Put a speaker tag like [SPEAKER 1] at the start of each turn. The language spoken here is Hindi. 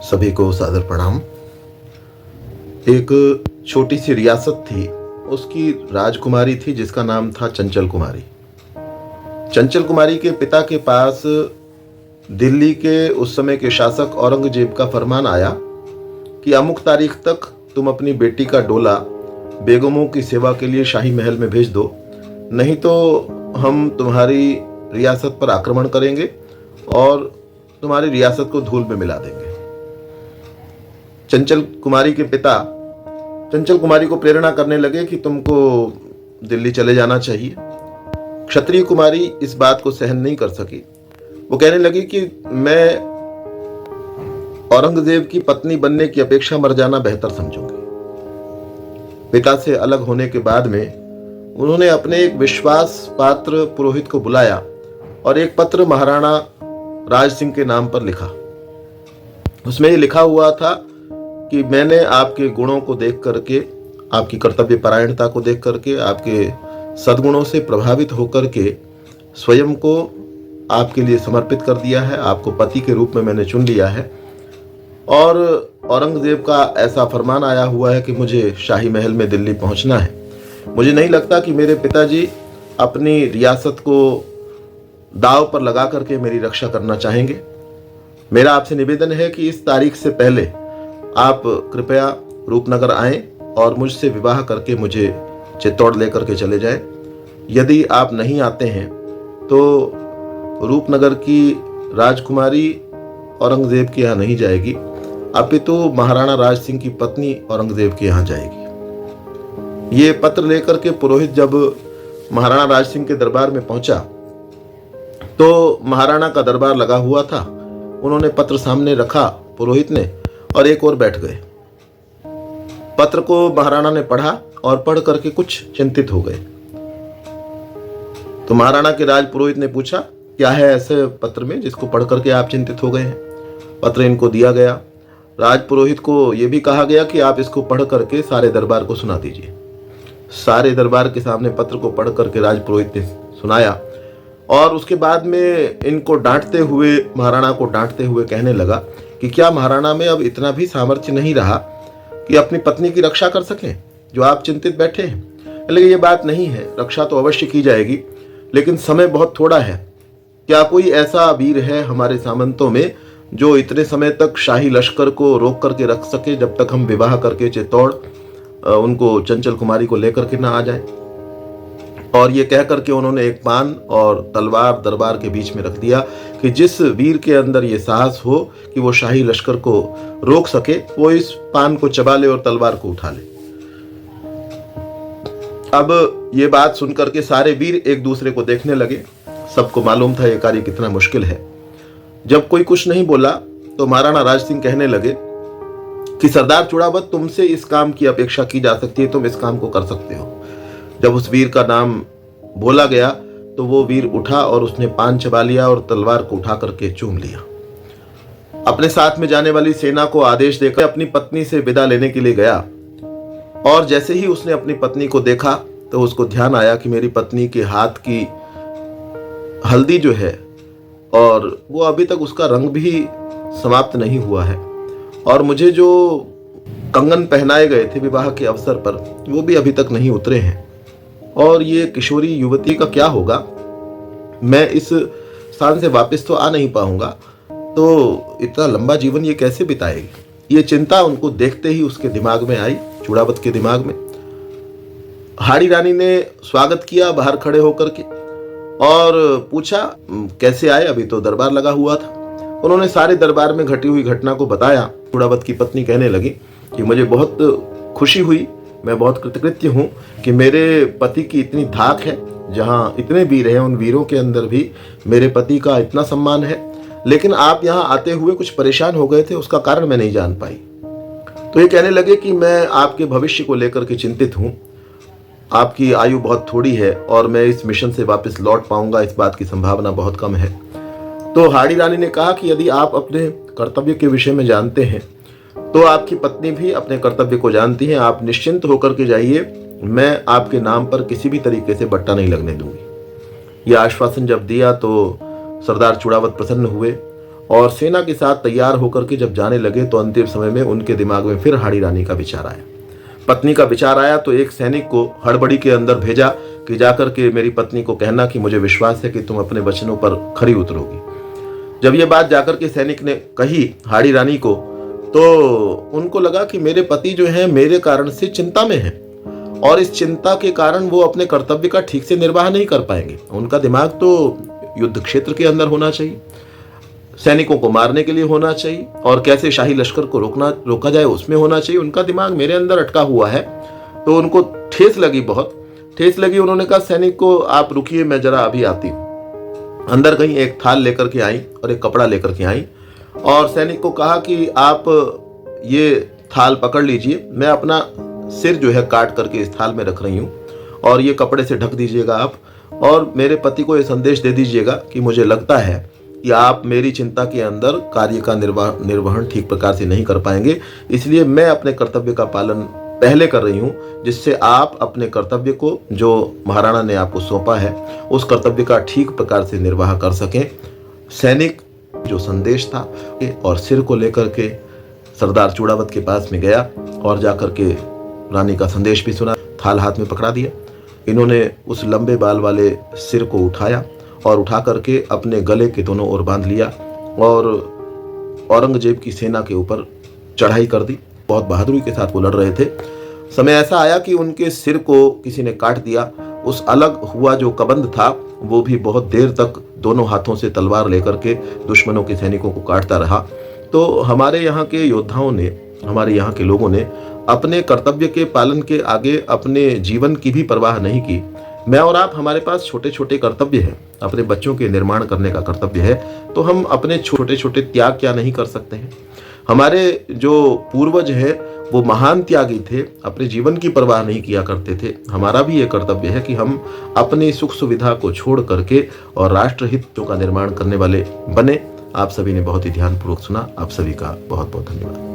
[SPEAKER 1] सभी को सादर प्रणाम। एक छोटी सी रियासत थी, उसकी राजकुमारी थी जिसका नाम था चंचल कुमारी। चंचल कुमारी के पिता के पास दिल्ली के उस समय के शासक औरंगजेब का फरमान आया कि अमुक तारीख तक तुम अपनी बेटी का डोला बेगमों की सेवा के लिए शाही महल में भेज दो, नहीं तो हम तुम्हारी रियासत पर आक्रमण करेंगे और तुम्हारी रियासत को धूल में मिला देंगे। चंचल कुमारी के पिता चंचल कुमारी को प्रेरणा करने लगे कि तुमको दिल्ली चले जाना चाहिए। क्षत्रिय कुमारी इस बात को सहन नहीं कर सकी। वो कहने लगी कि मैं औरंगजेब की पत्नी बनने की अपेक्षा मर जाना बेहतर समझूंगी। पिता से अलग होने के बाद में उन्होंने अपने एक विश्वास पात्र पुरोहित को बुलाया और एक पत्र महाराणा राज सिंह के नाम पर लिखा। उसमें ये लिखा हुआ था कि मैंने आपके गुणों को देख करके, आपकी कर्तव्य परायणता को देख करके, आपके सद्गुणों से प्रभावित होकर के स्वयं को आपके लिए समर्पित कर दिया है। आपको पति के रूप में मैंने चुन लिया है और औरंगजेब का ऐसा फरमान आया हुआ है कि मुझे शाही महल में दिल्ली पहुंचना है। मुझे नहीं लगता कि मेरे पिताजी अपनी रियासत को दांव पर लगा करके मेरी रक्षा करना चाहेंगे। मेरा आपसे निवेदन है कि इस तारीख से पहले आप कृपया रूपनगर आएं और मुझसे विवाह करके मुझे चित्तौड़ लेकर के चले जाएं। यदि आप नहीं आते हैं तो रूपनगर की राजकुमारी औरंगजेब के यहाँ नहीं जाएगी, अपितु महाराणा राज सिंह की पत्नी औरंगजेब के यहाँ जाएगी। ये पत्र लेकर के पुरोहित जब महाराणा राज सिंह के दरबार में पहुंचा तो महाराणा का दरबार लगा हुआ था। उन्होंने पत्र सामने रखा पुरोहित ने और एक और बैठ गए। पत्र को महाराणा ने पढ़ा और पढ़ करके कुछ चिंतित हो गए। तो महाराणा के राज पुरोहित ने पूछा, क्या है ऐसे पत्र में जिसको पढ़ करके आप चिंतित हो गए हैं? पत्र इनको दिया गया। राज पुरोहित को यह भी कहा गया कि आप इसको पढ़ करके सारे दरबार को सुना दीजिए। सारे दरबार के सामने पत्र को पढ़ करके राज पुरोहित ने सुनाया और उसके बाद में इनको डांटते हुए, महाराणा को डांटते हुए कहने लगा कि क्या महाराणा में अब इतना भी सामर्थ्य नहीं रहा कि अपनी पत्नी की रक्षा कर सकें, जो आप चिंतित बैठे हैं? लेकिन ये बात नहीं है, रक्षा तो अवश्य की जाएगी, लेकिन समय बहुत थोड़ा है। क्या कोई ऐसा वीर है हमारे सामंतों में जो इतने समय तक शाही लश्कर को रोक करके रख सके जब तक हम विवाह करके चित्तौड़ उनको चंचल कुमारी को लेकर के ना आ जाए? और ये कह करके उन्होंने एक पान और तलवार दरबार के बीच में रख दिया कि जिस वीर के अंदर ये साहस हो कि वो शाही लश्कर को रोक सके, वो इस पान को चबा ले और तलवार को उठा ले। अब ये बात सुनकर के सारे वीर एक दूसरे को देखने लगे। सबको मालूम था ये कार्य कितना मुश्किल है। जब कोई कुछ नहीं बोला तो महाराणा राज सिंह कहने लगे कि सरदार चूड़ावत, तुमसे इस काम की अपेक्षा की जा सकती है, तुम इस काम को कर सकते हो। जब उस वीर का नाम बोला गया तो वो वीर उठा और उसने पान चबा लिया और तलवार को उठा करके चूम लिया। अपने साथ में जाने वाली सेना को आदेश देकर अपनी पत्नी से विदा लेने के लिए गया और जैसे ही उसने अपनी पत्नी को देखा तो उसको ध्यान आया कि मेरी पत्नी के हाथ की हल्दी जो है और वो अभी तक उसका रंग भी समाप्त नहीं हुआ है और मुझे जो कंगन पहनाए गए थे विवाह के अवसर पर वो भी अभी तक नहीं उतरे हैं और ये किशोरी युवती का क्या होगा? मैं इस स्थान से वापस तो आ नहीं पाऊंगा, तो इतना लंबा जीवन ये कैसे बिताएगी? ये चिंता उनको देखते ही उसके दिमाग में आई, चूड़ावत के दिमाग में। हाड़ी रानी ने स्वागत किया बाहर खड़े होकर के और पूछा, कैसे आए? अभी तो दरबार लगा हुआ था। उन्होंने सारे दरबार में घटी हुई घटना को बताया। चूड़ावत की पत्नी कहने लगी कि मुझे बहुत खुशी हुई, मैं बहुत कृतकृत्य हूँ कि मेरे पति की इतनी धाक है। जहाँ इतने वीर हैं उन वीरों के अंदर भी मेरे पति का इतना सम्मान है, लेकिन आप यहाँ आते हुए कुछ परेशान हो गए थे, उसका कारण मैं नहीं जान पाई। तो ये कहने लगे कि मैं आपके भविष्य को लेकर के चिंतित हूँ। आपकी आयु बहुत थोड़ी है और मैं इस मिशन से वापस लौट पाऊंगा, इस बात की संभावना बहुत कम है। तो हाड़ी रानी ने कहा कि यदि आप अपने कर्तव्य के विषय में जानते हैं तो आपकी पत्नी भी अपने कर्तव्य को जानती है। आप निश्चिंत होकर के जाइए, मैं आपके नाम पर किसी भी तरीके से बट्टा नहीं लगने दूंगी। यह आश्वासन जब दिया तो सरदार चूड़ावत प्रसन्न हुए और सेना के साथ तैयार होकर के जब जाने लगे तो अंतिम समय में उनके दिमाग में फिर हाड़ी रानी का विचार आया। पत्नी का विचार आया तो एक सैनिक को हड़बड़ी के अंदर भेजा कि जाकर के मेरी पत्नी को कहना कि मुझे विश्वास है कि तुम अपने वचनों पर खरी उतरोगी। जब ये बात जाकर के सैनिक ने कही हाड़ी रानी को, तो उनको लगा कि मेरे पति जो हैं मेरे कारण से चिंता में हैं और इस चिंता के कारण वो अपने कर्तव्य का ठीक से निर्वाह नहीं कर पाएंगे। उनका दिमाग तो युद्ध क्षेत्र के अंदर होना चाहिए, सैनिकों को मारने के लिए होना चाहिए और कैसे शाही लश्कर को रोका जाए उसमें होना चाहिए। उनका दिमाग मेरे अंदर अटका हुआ है। तो उनको ठेस लगी, बहुत ठेस लगी। उन्होंने कहा सैनिक को आप रुकिए, मैं जरा अभी आती हूँ। अंदर गई, एक थाल लेकर के आई और एक कपड़ा लेकर के आई और सैनिक को कहा कि आप ये थाल पकड़ लीजिए, मैं अपना सिर जो है काट करके इस थाल में रख रही हूँ और ये कपड़े से ढक दीजिएगा आप, और मेरे पति को ये संदेश दे दीजिएगा कि मुझे लगता है कि आप मेरी चिंता के अंदर कार्य का निर्वहन ठीक प्रकार से नहीं कर पाएंगे, इसलिए मैं अपने कर्तव्य का पालन पहले कर रही हूँ, जिससे आप अपने कर्तव्य को जो महाराणा ने आपको सौंपा है उस कर्तव्य का ठीक प्रकार से निर्वाह कर सकें। सैनिक जो संदेश था और सिर को लेकर के सरदार चूड़ावत के पास में गया और जाकर के रानी का संदेश भी सुना, थाल हाथ में पकड़ा दिया। इन्होंने उस लंबे बाल वाले सिर को उठाया और उठा करके अपने गले के दोनों ओर बांध लिया और औरंगजेब की सेना के ऊपर चढ़ाई कर दी। बहुत बहादुरी के साथ वो लड़ रहे थे। समय ऐसा आया कि उनके सिर को किसी ने काट दिया। उस अलग हुआ जो कबंध था वो भी बहुत देर तक दोनों हाथों से तलवार लेकर के दुश्मनों के सैनिकों को काटता रहा। तो हमारे यहाँ के योद्धाओं ने, हमारे यहाँ के लोगों ने अपने कर्तव्य के पालन के आगे अपने जीवन की भी परवाह नहीं की। मैं और आप, हमारे पास छोटे छोटे कर्तव्य हैं, अपने बच्चों के निर्माण करने का कर्तव्य है, तो हम अपने छोटे छोटे त्याग क्या नहीं कर सकते हैं। हमारे जो पूर्वज हैं वो महान त्यागी थे, अपने जीवन की परवाह नहीं किया करते थे। हमारा भी ये कर्तव्य है कि हम अपनी सुख सुविधा को छोड़ करके और राष्ट्र हितों का निर्माण करने वाले बने। आप सभी ने बहुत ही ध्यानपूर्वक सुना। आप सभी का बहुत बहुत धन्यवाद।